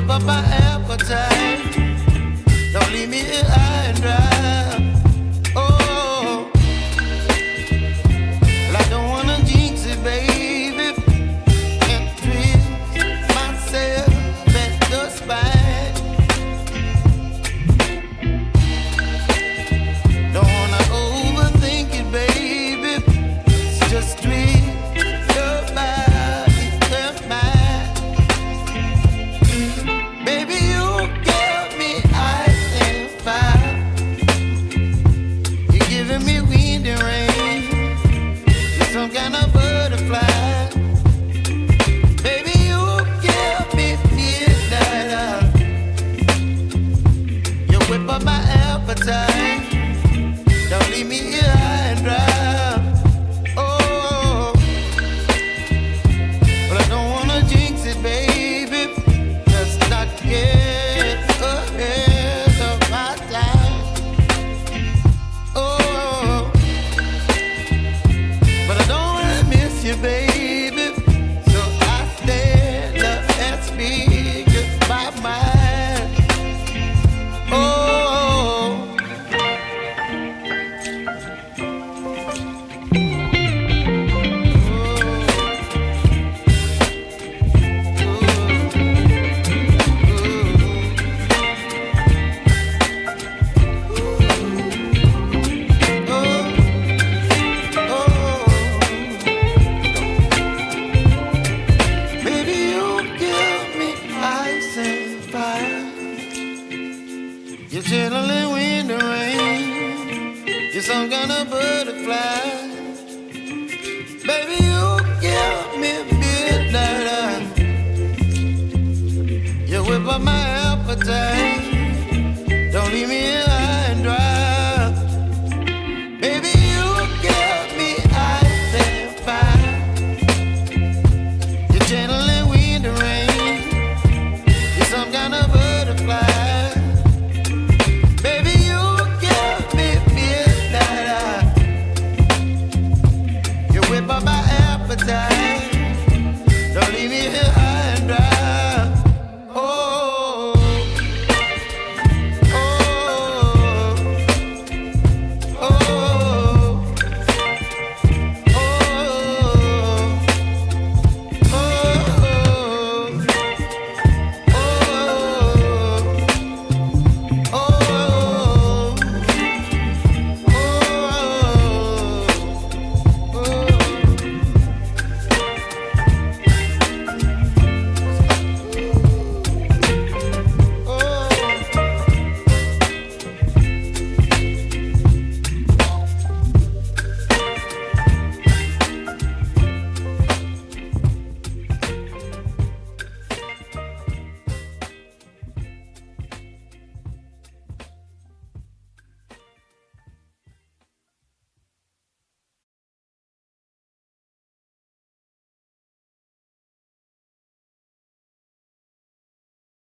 whip up my appetite. Don't leave me here high and dry. Oh, well, I don't wanna jinx it, baby, and twist myself at the spine. Don't wanna overthink it, baby. It's just twist your body and mine. Baby, you give me ice and fire. You're giving me wind and rain. You're some kind of butterfly. Baby, you give me midnight. You whip up my appetite. Don't leave me here high and dry. Oh, but I don't wanna jinx it, baby. Just not get ahead of my time. Oh, but I don't wanna miss you, baby. So I stand up and speak my mind. Oh. Baby, you give me ice and fire. You're chilling wind and rain. You're some kind of butterfly. Baby, you give me midnight. You whip up my appetite. Don't leave me here high and dry. Baby, you give me ice and fire. You're channeling wind and rain. You're some kind of